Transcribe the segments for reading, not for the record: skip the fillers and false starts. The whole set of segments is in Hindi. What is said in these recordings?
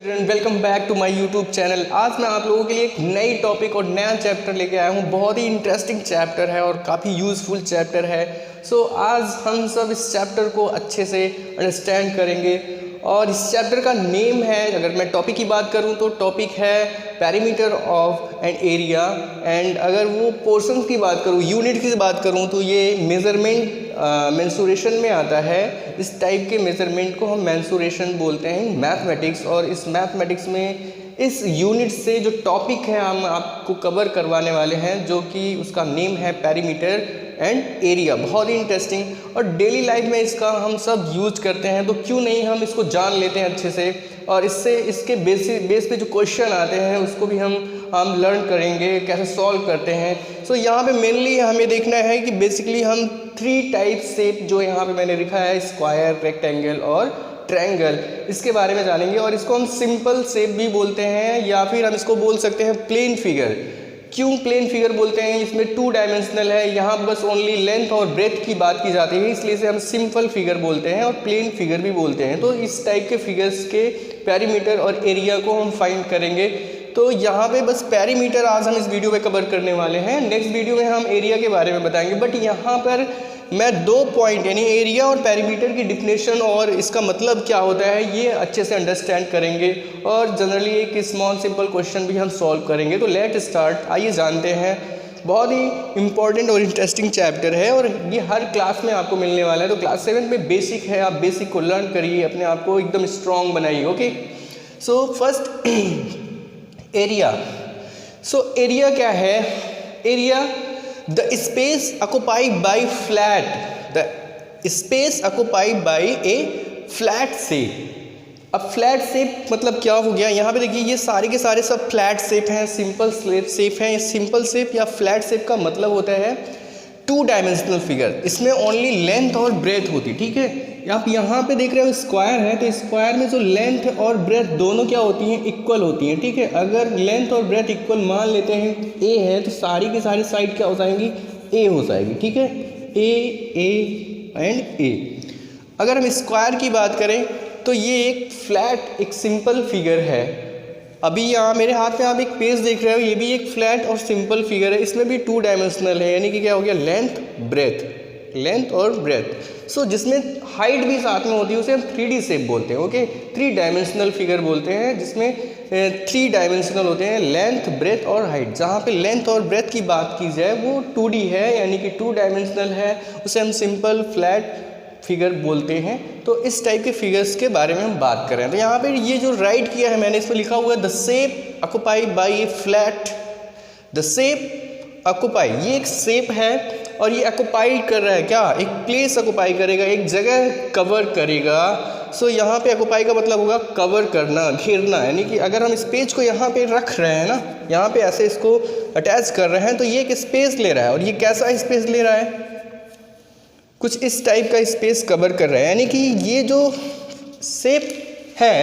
Welcome back to my YouTube channel. आज मैं आप लोगों के लिए एक नई टॉपिक और नया चैप्टर लेके आया हूँ। बहुत ही इंटरेस्टिंग चैप्टर है और काफ़ी यूज़फुल चैप्टर है। सो आज हम सब इस चैप्टर को अच्छे से अंडरस्टैंड करेंगे। और इस चैप्टर का नेम है, अगर मैं टॉपिक की बात करूँ तो टॉपिक है perimeter of an area. And अगर वो पोर्शन की बात करूँ, यूनिट की बात करूँ, तो ये मेज़रमेंट मेंसुरेशन में आता है। इस टाइप के मेज़रमेंट को हम मेंसुरेशन बोलते हैं मैथमेटिक्स। और इस मैथमेटिक्स में इस यूनिट से जो टॉपिक है हम आपको कवर करवाने वाले हैं, जो कि उसका नेम है पैरीमीटर एंड एरिया। बहुत ही इंटरेस्टिंग और डेली लाइफ में इसका हम सब यूज करते हैं, तो क्यों नहीं हम इसको जान लेते हैं अच्छे से। और इससे इसके बेस पे जो क्वेश्चन आते हैं उसको भी हम लर्न करेंगे कैसे सॉल्व करते हैं। सो यहाँ पे मेनली हमें देखना है कि बेसिकली हम 3 टाइप शेप जो यहाँ पे मैंने लिखा है, स्क्वायर, रेक्टेंगल और ट्रायंगल, इसके बारे में जानेंगे। और इसको हम सिंपल शेप भी बोलते हैं या फिर हम इसको बोल सकते हैं प्लेन फिगर। क्यों प्लेन फिगर बोलते हैं? इसमें 2 डायमेंशनल है, यहाँ बस ओनली लेंथ और ब्रेथ की बात की जाती है, इसलिए इसे हम सिंपल फिगर बोलते हैं और प्लेन फिगर भी बोलते हैं। तो इस टाइप के फिगर्स के पैरीमीटर और एरिया को हम फाइंड करेंगे। तो यहाँ पे बस पैरीमीटर आज हम इस वीडियो में कवर करने वाले हैं, नेक्स्ट वीडियो में हम एरिया के बारे में बताएंगे। बट यहाँ पर मैं 2 पॉइंट यानी एरिया और पैरीमीटर की डिफिनेशन और इसका मतलब क्या होता है ये अच्छे से अंडरस्टैंड करेंगे। और जनरली एक स्मॉल सिंपल क्वेश्चन भी हम सॉल्व करेंगे। तो लेट स्टार्ट, आइए जानते हैं। बहुत ही इंपॉर्टेंट और इंटरेस्टिंग चैप्टर है और ये हर क्लास में आपको मिलने वाला है। तो क्लास 7 में बेसिक है, आप बेसिक को लर्न करिए, अपने आप को एकदम स्ट्रॉन्ग बनाइए। Okay, so first area. So area क्या है? Area the space occupied by the space occupied by a flat shape। अब फ्लैट शेप मतलब क्या हो गया? यहाँ पे देखिए ये सारे के सारे सब फ्लैट शेप हैं, सिंपल शेप हैं। सिंपल शेप या फ्लैट शेप का मतलब होता है 2 डायमेंशनल फिगर, इसमें ओनली लेंथ और ब्रेथ होती, ठीक है। आप यहाँ पे देख रहे हो स्क्वायर है, तो स्क्वायर में जो लेंथ और ब्रेथ दोनों क्या होती हैं? इक्वल होती हैं, ठीक है। अगर लेंथ और ब्रेथ इक्वल मान लेते हैं, ए है तो सारी की सारी साइड क्या हो जाएंगी? ए हो जाएगी, ठीक है। ए एंड ए। अगर हम स्क्वायर की बात करें तो ये एक फ्लैट, एक सिंपल फिगर है। अभी यहाँ मेरे हाथ में आप एक पेज देख रहे हो, ये भी एक फ्लैट और सिंपल फिगर है, इसमें भी 2 डायमेंशनल है, यानी कि क्या हो गया? लेंथ और ब्रेथ। सो जिसमें हाइट भी साथ में होती है उसे हम 3D शेप बोलते हैं। ओके, 3 डायमेंशनल फिगर बोलते हैं, जिसमें 3 डायमेंशनल होते हैं, लेंथ, ब्रेथ और हाइट। जहाँ पे लेंथ और ब्रेथ की बात की जाए वो 2D है, यानी कि 2 डायमेंशनल है, उसे हम सिंपल फ्लैट फिगर बोलते हैं। तो इस टाइप के फिगर्स के बारे में हम बात करें तो यहाँ पे ये जो राइट किया है मैंने, इसमें लिखा हुआ है the shape occupied by A flat. The shape occupy, ये एक शेप है और ये ऑक्युपाई कर रहा है क्या? एक प्लेस ऑक्युपाई करेगा, एक जगह कवर करेगा। सो यहाँ पे ऑक्युपाई का मतलब होगा कवर करना, घेरना। यानी कि अगर हम इस पेज को यहाँ पे रख रहे हैं ना, यहाँ पे ऐसे इसको अटैच कर रहे हैं, तो ये एक स्पेस ले रहा है। और ये कैसा स्पेस ले रहा है? कुछ इस टाइप का स्पेस कवर कर रहा है। यानी कि ये जो शेप है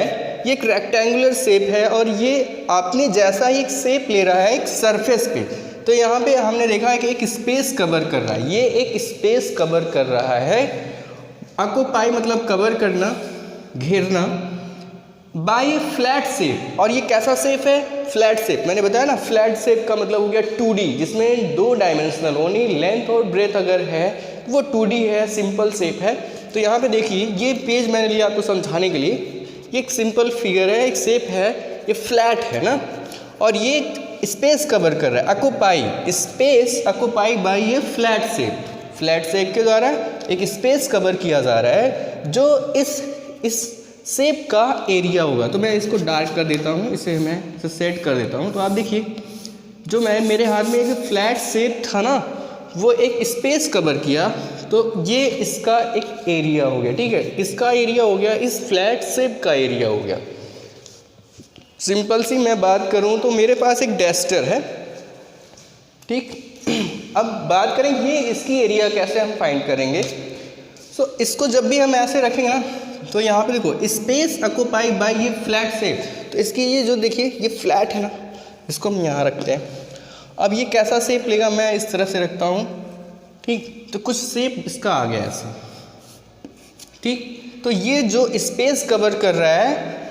ये एक रेक्टेंगुलर शेप है और ये आपने जैसा ही एक शेप ले रहा है एक सरफेस पे। तो यहाँ पे हमने देखा है कि एक स्पेस कवर कर रहा है, ये एक स्पेस कवर कर रहा है। ऑक्युपाई मतलब कवर करना, घेरना, बाय फ्लैट शेप। और ये कैसा शेप है? Flat shape. मैंने बताया ना, फ्लैट शेप का मतलब हो गया 2D, जिसमें 2 डायमेंशनल ओनली लेंथ और ब्रेथ अगर है वो 2D है, सिंपल शेप है। तो यहाँ पे देखिए ये पेज मैंने लिया आपको समझाने के लिए। ये एक सिंपल फिगर है, एक शेप है, ये फ्लैट है ना, और ये स्पेस कवर कर रहा है। ऑक्युपाई, स्पेस ऑक्युपाई बाय ये फ्लैट शेप। फ्लैट शेप के द्वारा एक स्पेस कवर किया जा रहा है जो इस शेप का एरिया होगा। तो मैं इसको डार्क कर देता हूँ, इसे मैं इसे सेट कर देता हूँ। तो आप देखिए जो मेरे हाथ में एक फ्लैट शेप था ना, वो एक स्पेस कवर किया, तो ये इसका एक एरिया हो गया, ठीक है। इसका एरिया हो गया, इस फ्लैट शेप का एरिया हो गया। सिंपल सी मैं बात करूं तो मेरे पास एक डस्टर है, ठीक। अब बात करें ये इसकी एरिया कैसे हम फाइंड करेंगे। सो इसको जब भी हम ऐसे रखेंगे ना, तो यहाँ पे देखो स्पेस ऑक्युपाई बाय ये फ्लैट शेप। तो इसकी ये जो देखिए ये फ्लैट है ना, इसको हम यहाँ रखते हैं। अब ये कैसा शेप लेगा? मैं इस तरह से रखता हूँ, ठीक। तो कुछ शेप इसका आ गया ऐसे, ठीक। तो ये जो स्पेस कवर कर रहा है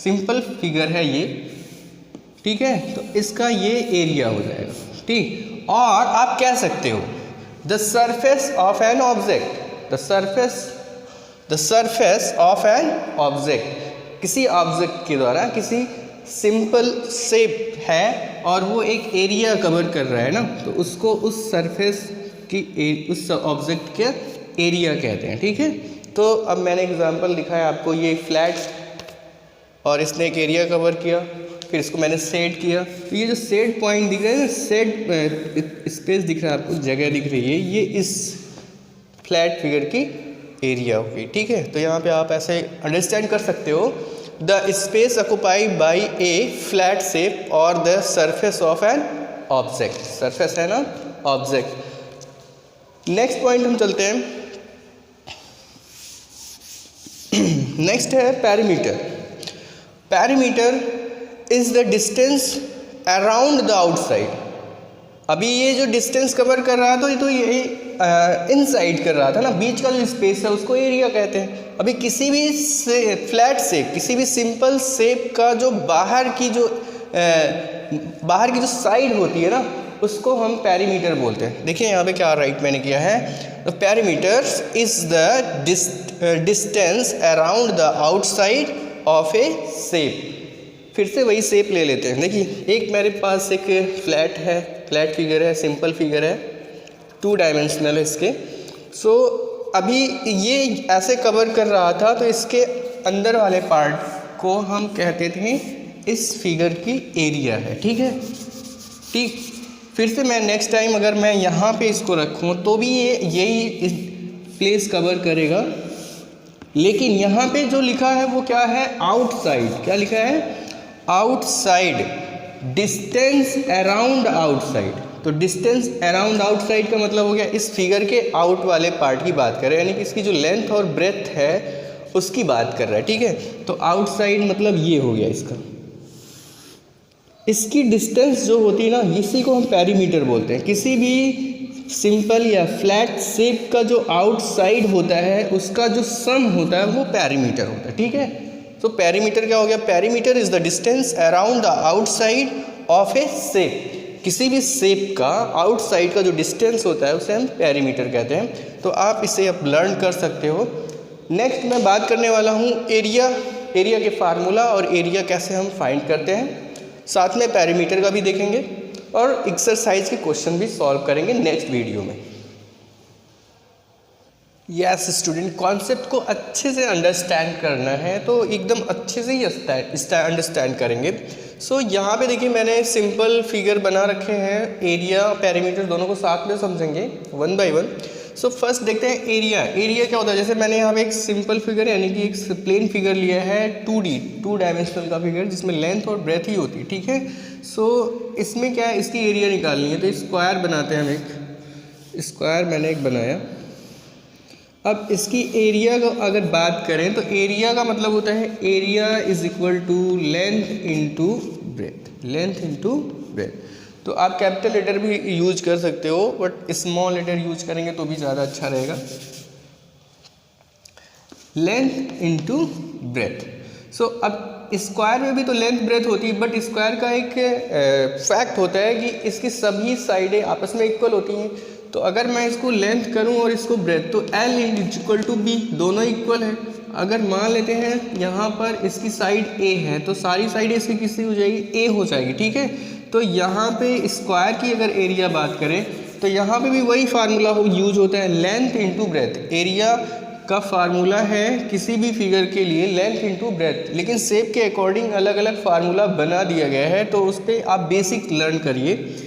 सिंपल फिगर है ये, ठीक है। तो इसका ये एरिया हो जाएगा, ठीक। और आप कह सकते हो the surface of an object, the surface of an object, किसी ऑब्जेक्ट के द्वारा किसी सिंपल शेप है और वो एक एरिया कवर कर रहा है ना, तो उसको उस सरफेस की उस ऑब्जेक्ट के एरिया कहते हैं, ठीक है। तो अब मैंने एग्जांपल दिखाया आपको, ये फ्लैट और इसने एक एरिया कवर किया, फिर इसको मैंने सेट किया, तो ये जो सेट पॉइंट दिख रहा है ना, सेट स्पेस दिख रहा है आपको, जगह दिख रही है, ये इस फ्लैट फिगर की एरिया होगी, ठीक है। तो यहाँ पे आप ऐसे अंडरस्टैंड कर सकते हो, the space occupied by a flat shape और the surface of an object, surface है ना ऑब्जेक्ट। नेक्स्ट पॉइंट हम चलते हैं, नेक्स्ट है perimeter. Perimeter is the distance around the outside. अभी ये जो डिस्टेंस कवर कर रहा था तो ये इनसाइड कर रहा था ना, बीच का जो स्पेस है उसको एरिया कहते हैं। अभी किसी भी फ्लैट शेप, किसी भी सिंपल शेप का जो बाहर की जो साइड होती है ना, उसको हम पैरीमीटर बोलते हैं। देखिए यहाँ पे क्या राइट मैंने किया है, perimeter is the distance around the outside of A shape. फिर से वही शेप ले लेते हैं। देखिए एक मेरे पास एक फ्लैट फिगर है, सिंपल फिगर है, 2 डायमेंशनल है इसके। सो अभी ये ऐसे कवर कर रहा था, तो इसके अंदर वाले पार्ट को हम कहते थे इस फिगर की एरिया है, ठीक है, ठीक। फिर से मैं नेक्स्ट टाइम अगर मैं यहाँ पे इसको रखूँ तो भी ये यही प्लेस कवर करेगा, लेकिन यहाँ पे जो लिखा है वो क्या है, आउटसाइड। क्या लिखा है, आउटसाइड, डिस्टेंस अराउंड आउटसाइड। तो डिस्टेंस अराउंड आउटसाइड का मतलब हो गया इस फिगर के आउट वाले पार्ट की बात कर रहे हैं, यानी कि इसकी जो लेंथ और ब्रेथ है उसकी बात कर रहा है, ठीक है। तो आउटसाइड मतलब ये हो गया इसका, इसकी डिस्टेंस जो होती है ना, इसी को हम पैरीमीटर बोलते हैं। किसी भी सिंपल या फ्लैट शेप का जो आउटसाइड होता है उसका जो सम होता है वो पैरीमीटर होता है, ठीक है। तो पैरीमीटर क्या हो गया, perimeter is the distance around the outside of A shape. किसी भी शेप का आउटसाइड का जो डिस्टेंस होता है उसे हम पैरीमीटर कहते हैं। तो आप इसे अब लर्न कर सकते हो। नेक्स्ट मैं बात करने वाला हूँ एरिया के फार्मूला और एरिया कैसे हम फाइंड करते हैं, साथ में पैरीमीटर का भी देखेंगे और एक्सरसाइज के क्वेश्चन भी सॉल्व करेंगे नेक्स्ट वीडियो में। यस स्टूडेंट, कॉन्सेप्ट को अच्छे से अंडरस्टैंड करना है तो एकदम अच्छे से ही अंडरस्टैंड करेंगे। सो यहाँ पे देखिए मैंने सिंपल फिगर बना रखे हैं, एरिया पैरीमीटर दोनों को साथ में समझेंगे one by one. So first देखते हैं एरिया। एरिया क्या होता है, जैसे मैंने यहाँ पे एक सिंपल फिगर यानी कि एक प्लेन फिगर लिया है 2 डायमेंशनल का फिगर जिसमें लेंथ और ब्रेथ ही होती है, ठीक है। सो इसमें क्या है, इसकी एरिया निकालनी है, तो स्क्वायर बनाते हैं हम। एक स्क्वायर मैंने एक बनाया। अब इसकी एरिया को अगर बात करें तो एरिया का मतलब होता है area is equal to length into breadth, length into breadth. तो आप कैपिटल लेटर भी यूज कर सकते हो, बट स्मॉल लेटर यूज करेंगे तो भी ज़्यादा अच्छा रहेगा। Length into breath. सो अब स्क्वायर में भी तो लेंथ ब्रेथ होती है, बट स्क्वायर का एक फैक्ट होता है कि इसकी सभी साइडें आपस में इक्वल होती हैं। तो अगर मैं इसको लेंथ करूं और इसको ब्रेथ, तो L is equal to B, दोनों इक्वल है। अगर मान लेते हैं यहाँ पर इसकी साइड A है तो सारी साइड इसकी किसकी हो जाएगी, A हो जाएगी, ठीक है। तो यहाँ पे स्क्वायर की अगर एरिया बात करें तो यहाँ पे भी वही फार्मूला यूज होता है, लेंथ इंटू ब्रेथ। एरिया का फार्मूला है किसी भी फिगर के लिए लेंथ इंटू ब्रेथ, लेकिन शेप के अकॉर्डिंग अलग अलग फार्मूला बना दिया गया है, तो उस पर आप बेसिक लर्न करिए।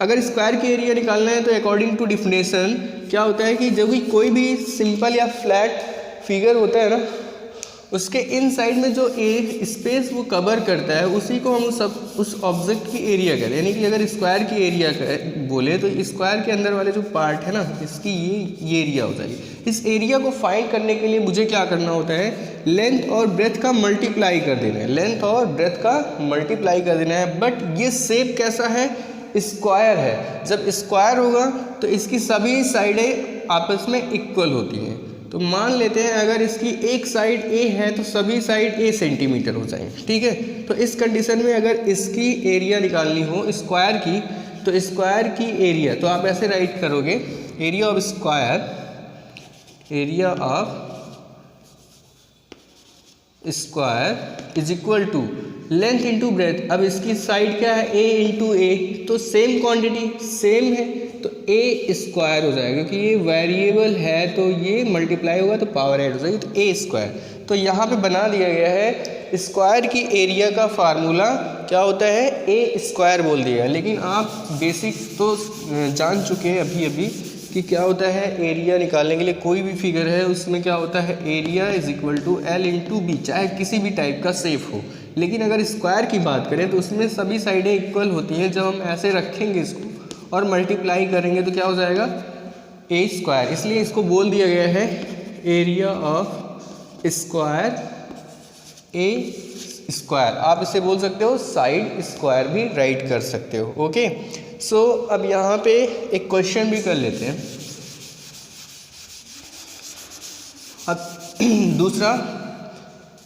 अगर स्क्वायर की एरिया निकालना है तो अकॉर्डिंग टू डिफिनेशन क्या होता है कि जब भी कोई भी सिंपल या फ्लैट फिगर होता है ना, उसके इनसाइड में जो स्पेस वो कवर करता है उसी को हम उस ऑब्जेक्ट की एरिया कहते हैं। यानी कि अगर स्क्वायर की एरिया बोले तो स्क्वायर के अंदर वाले जो पार्ट है ना, इसकी ये एरिया हो जाएगी। इस एरिया को फाइंड करने के लिए मुझे क्या करना होता है, लेंथ और ब्रेथ का मल्टीप्लाई कर देना है, लेंथ और ब्रेथ का मल्टीप्लाई कर देना है। बट ये शेप कैसा है, स्क्वायर है। जब स्क्वायर होगा तो इसकी सभी साइडें आपस में इक्वल होती हैं। तो मान लेते हैं अगर इसकी एक साइड ए है तो सभी साइड ए सेंटीमीटर हो जाएंगे, ठीक है। तो इस कंडीशन में अगर इसकी एरिया निकालनी हो स्क्वायर की, तो स्क्वायर की एरिया तो आप ऐसे राइट करोगे, area of square, area of square is equal to length into breadth. अब इसकी साइड क्या है, ए इंटू ए, तो सेम क्वांटिटी सेम है तो ए स्क्वायर हो जाएगा, क्योंकि ये वेरिएबल है तो ये मल्टीप्लाई होगा तो पावर ऐड हो जाएगी, तो ए स्क्वायर। तो यहाँ पे बना दिया गया है स्क्वायर की एरिया का फार्मूला क्या होता है, ए स्क्वायर बोल दिया। लेकिन आप बेसिक तो जान चुके हैं अभी अभी कि क्या होता है, एरिया निकालने के लिए कोई भी फिगर है उसमें क्या होता है, area is equal to L into B, चाहे किसी भी टाइप का शेप हो। लेकिन अगर स्क्वायर की बात करें तो उसमें सभी साइडें इक्वल होती हैं। जब हम ऐसे रखेंगे इसको और मल्टीप्लाई करेंगे तो क्या हो जाएगा, ए स्क्वायर। इसलिए इसको बोल दिया गया है area of square A square. आप इसे बोल सकते हो साइड स्क्वायर भी राइट कर सकते हो, ओके। सो अब यहाँ पे एक क्वेश्चन भी कर लेते हैं। अब दूसरा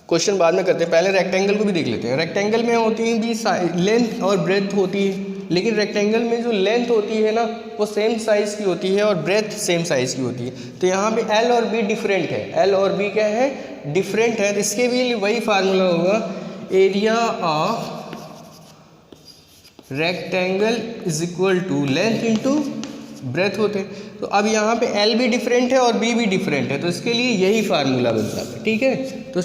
क्वेश्चन बाद में करते हैं, पहले रेक्टेंगल को भी देख लेते हैं। रेक्टेंगल में होती है भी लेंथ और ब्रेथ होती है, लेकिन रेक्टेंगल में जो लेंथ होती है ना वो सेम साइज़ की होती है और ब्रेथ सेम साइज़ की होती है। तो यहाँ पे एल और बी डिफरेंट है, एल और बी क्या है, डिफरेंट है। तो इसके भी वही फार्मूला होगा, area of rectangle is equal to length into breadth होते हैं। तो अब यहाँ पे एल भी डिफरेंट है और बी भी डिफरेंट है, तो इसके लिए यही फार्मूला बन जाता है, ठीक है। तो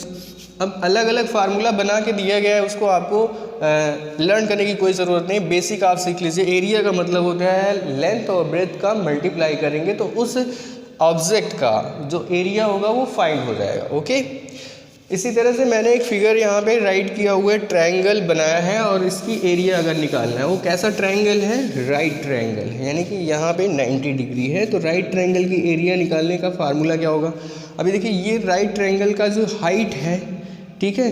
अब अलग अलग फार्मूला बना के दिया गया है, उसको आपको लर्न करने की कोई ज़रूरत नहीं, बेसिक आप सीख लीजिए। एरिया का मतलब होता है लेंथ और ब्रेथ का मल्टीप्लाई करेंगे तो उस ऑब्जेक्ट का जो एरिया होगा वो फाइंड हो जाएगा, ओके। इसी तरह से मैंने एक फिगर यहाँ पे राइट किया हुआ है, ट्रायंगल बनाया है और इसकी एरिया अगर निकालना है, वो कैसा ट्रायंगल है, राइट ट्रायंगल है, यानी कि यहाँ पे 90 डिग्री है। तो राइट ट्रायंगल की एरिया निकालने का फार्मूला क्या होगा, अभी देखिए ये राइट ट्रायंगल का जो हाइट है, ठीक है,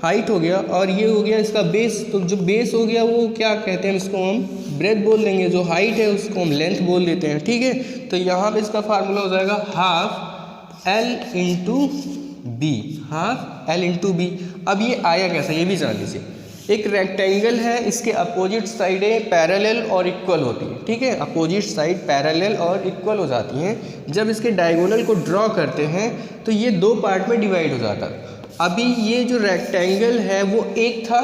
हाइट हो गया और ये हो गया इसका बेस। तो जो बेस हो गया वो क्या कहते हैं, इसको हम ब्रेथ बोल देंगे, जो हाइट है उसको हम लेंथ बोल देते हैं, ठीक है। तो यहाँ पे इसका फार्मूला हो जाएगा half L into B, half L into B. अब ये आया कैसा ये भी जान लीजिए। एक रेक्टेंगल है, इसके अपोजिट साइडें पैरेलल और इक्वल होती है, ठीक है, अपोजिट साइड पैरेलल और इक्वल हो जाती हैं। जब इसके डायगोनल को ड्रॉ करते हैं तो ये दो पार्ट में डिवाइड हो जाता है। अभी ये जो रेक्टेंगल है वो एक था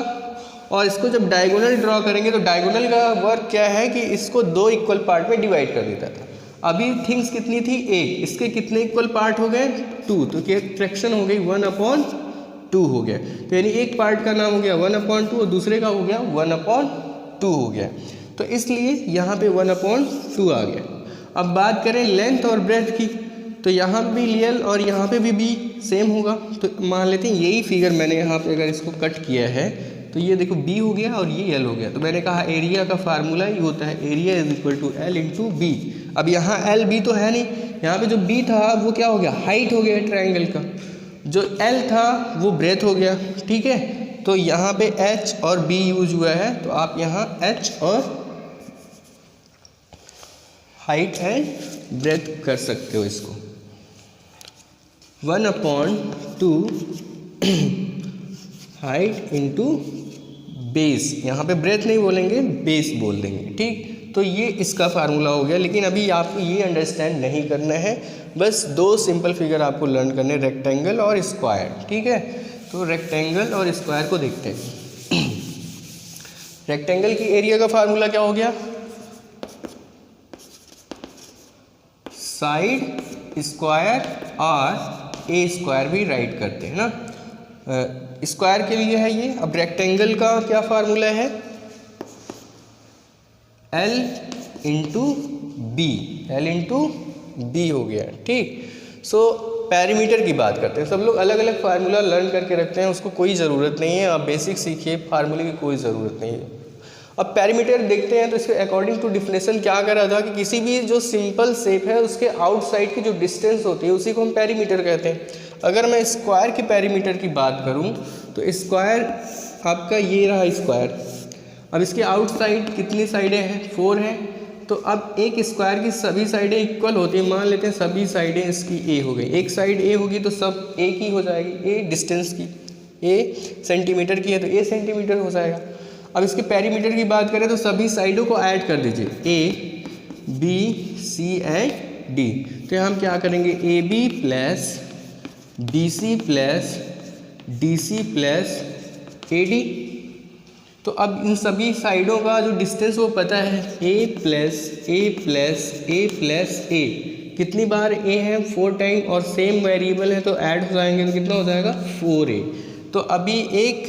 और इसको जब डायगोनल ड्रॉ करेंगे तो डायगोनल का वर्क क्या है कि इसको दो इक्वल पार्ट में डिवाइड कर देता था। अभी थिंग्स कितनी थी, एक, इसके कितने इक्वल पार्ट हो गए, 2, तो क्या फ्रैक्शन हो गई 1/2 हो गया। तो यानी एक पार्ट का नाम हो गया 1/2 और दूसरे का हो गया 1/2 हो गया। तो इसलिए यहाँ पे 1/2 आ गया। अब बात करें लेंथ और ब्रेथ की, तो यहाँ भी एल और यहाँ पे भी बी सेम होगा। तो मान लेते हैं यही फिगर मैंने यहाँ पे अगर इसको कट किया है तो ये देखो बी हो गया और ये एल हो गया। तो मैंने कहा एरिया का फार्मूला ये होता है area is equal to L into B. अब यहाँ एल बी तो है नहीं, यहाँ पे जो बी था वो क्या हो गया, हाइट हो गया ट्रायंगल का। जो एल था वो ब्रेथ हो गया, ठीक है। तो यहाँ पे एच और बी यूज हुआ है, तो आप यहाँ एच और हाइट एंड ब्रेथ कर सकते हो इसको। 1/2 हाइट इंटू बेस, यहाँ पे ब्रेथ नहीं बोलेंगे बेस बोल देंगे, ठीक। तो ये इसका फार्मूला हो गया। लेकिन अभी आपको ये अंडरस्टैंड नहीं करना है, बस दो सिंपल फिगर आपको लर्न करने, रेक्टेंगल और स्क्वायर, ठीक है। तो रेक्टेंगल और स्क्वायर को देखते हैं। रेक्टेंगल की एरिया का फार्मूला क्या हो गया, साइड स्क्वायर और ए स्क्वायर भी राइट करते हैं ना, स्क्वायर के लिए है ये। अब रेक्टेंगल का क्या फार्मूला है, L into B, L into B हो गया, ठीक। सो पैरीमीटर की बात करते हैं। सब लोग अलग अलग फार्मूला लर्न करके रखते हैं, उसको कोई ज़रूरत नहीं है, आप बेसिक सीखिए, फार्मूले की कोई ज़रूरत नहीं है। अब पैरीमीटर देखते हैं तो इसके अकॉर्डिंग टू डिफिनेशन क्या कर रहा था कि किसी भी जो सिंपल शेप है उसके आउटसाइड की जो डिस्टेंस होती है उसी को हम पैरीमीटर कहते हैं। अगर मैं स्क्वायर की पैरीमीटर की बात करूं तो स्क्वायर आपका ये रहा स्क्वायर। अब इसके आउटसाइड कितनी साइडें हैं, 4 हैं, तो अब एक स्क्वायर की सभी साइडें इक्वल होती हैं, मान लेते हैं सभी साइडें इसकी ए हो गई, एक साइड ए होगी तो सब ए की हो जाएगी, ए डिस्टेंस की, ए सेंटीमीटर की है तो ए सेंटीमीटर हो जाएगा। अब इसके पेरीमीटर की बात करें तो सभी साइडों को ऐड कर दीजिए, A B C and D. तो यहाँ हम क्या करेंगे, A B plus B C plus D C plus A D. तो अब इन सभी साइडों का जो डिस्टेंस वो पता है, ए प्लस ए प्लस ए प्लस ए, कितनी बार ए है 4 टाइम और सेम वेरिएबल है तो ऐड हो जाएंगे तो कितना हो जाएगा 4a। तो अभी एक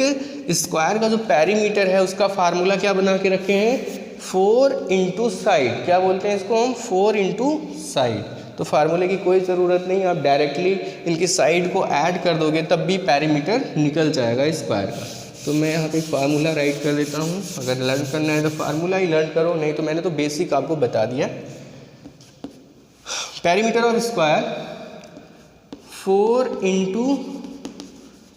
स्क्वायर का जो पेरीमीटर है उसका फार्मूला क्या बना के रखे हैं, 4 इंटू साइड, क्या बोलते हैं इसको हम, 4 इंटू साइड। तो फार्मूले की कोई ज़रूरत नहीं, आप डायरेक्टली इनकी साइड को ऐड कर दोगे तब भी पेरीमीटर निकल जाएगा स्क्वायर का। तो मैं यहाँ पे फार्मूला राइट कर देता हूँ, अगर लर्न करना है तो फार्मूला ही लर्न करो, नहीं तो मैंने तो बेसिक आपको बता दिया। Perimeter of square 4 into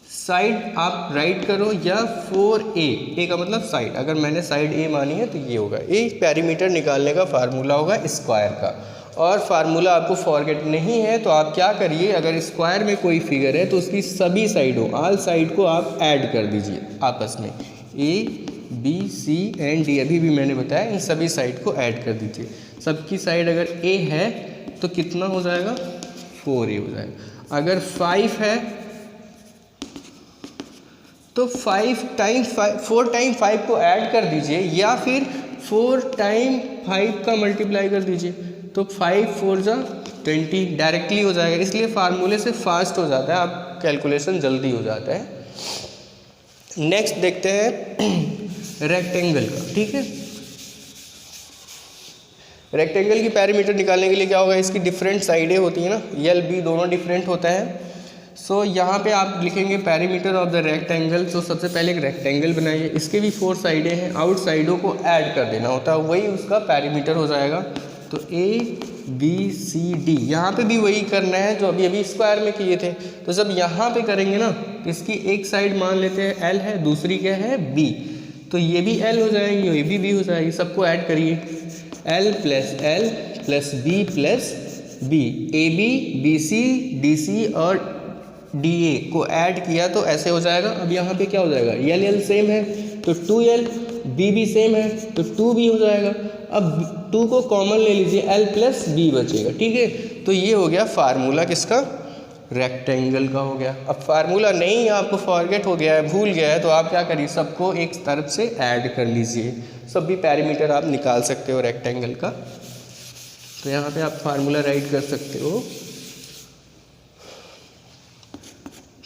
side आप राइट करो या 4a, ए का मतलब साइड, अगर मैंने साइड ए मानी है तो ये होगा, ये पेरीमीटर निकालने का फार्मूला होगा स्क्वायर का। और फार्मूला आपको फॉरगेट नहीं है तो आप क्या करिए, अगर स्क्वायर में कोई फिगर है तो उसकी सभी साइडों, ऑल साइड को आप ऐड कर दीजिए आपस में, A B C and D, अभी भी मैंने बताया इन सभी साइड को ऐड कर दीजिए। सबकी साइड अगर ए है तो कितना हो जाएगा, 4a हो जाएगा। अगर 5 है तो 4 टाइम 5 को ऐड कर दीजिए या फिर 4 टाइम 5 का मल्टीप्लाई कर दीजिए, तो 5 4 जा 20 डायरेक्टली हो जाएगा, इसलिए फार्मूले से फास्ट हो जाता है, आप कैलकुलेशन जल्दी हो जाता है। नेक्स्ट देखते हैं रेक्टेंगल का, ठीक है। रेक्टेंगल की पेरीमीटर निकालने के लिए क्या होगा, इसकी डिफरेंट साइडें होती हैं ना, एल बी दोनों डिफरेंट होता है। सो यहाँ पे आप लिखेंगे पेरीमीटर ऑफ द रेक्टेंगल। तो सबसे पहले एक रेक्टेंगल बनाइए, इसके भी 4 साइडें हैं, आउट साइडों को ऐड कर देना होता है, वही उसका पेरीमीटर हो जाएगा। तो ए बी सी डी, यहाँ पे भी वही करना है जो अभी अभी स्क्वायर में किए थे। तो जब यहाँ पे करेंगे ना, इसकी एक साइड मान लेते हैं एल है, दूसरी क्या है बी, तो ये भी एल हो जाएगी, ये भी बी हो जाएगी, सबको ऐड करिए, L plus B plus B, A B B C D C और डी ए को ऐड किया तो ऐसे हो जाएगा। अब यहाँ पे क्या हो जाएगा, एल एल सेम है तो 2l, बी भी सेम है तो 2b हो जाएगा। अब 2 को कॉमन ले लीजिए, l प्लस बी बचेगा, ठीक है। तो ये हो गया फार्मूला किसका, रेक्टेंगल का हो गया। अब फार्मूला नहीं आपको फॉरगेट हो गया है, भूल गया है, तो आप क्या करिए, सबको एक तरफ से ऐड कर लीजिए, सब भी पेरीमीटर आप निकाल सकते हो रेक्टेंगल का। तो यहाँ पे आप फार्मूला राइट कर सकते हो,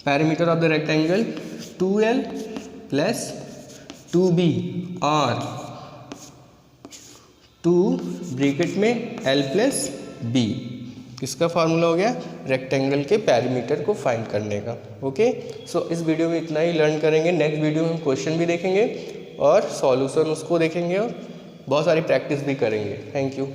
perimeter of the rectangle 2l plus 2b और 2 ब्रैकेट में l प्लस b, किसका फार्मूला हो गया, रेक्टेंगल के पेरीमीटर को फाइंड करने का। ओके, सो इस वीडियो में इतना ही लर्न करेंगे। नेक्स्ट वीडियो में हम क्वेश्चन भी देखेंगे और सॉल्यूशन उसको देखेंगे और बहुत सारी प्रैक्टिस भी करेंगे। Thank you.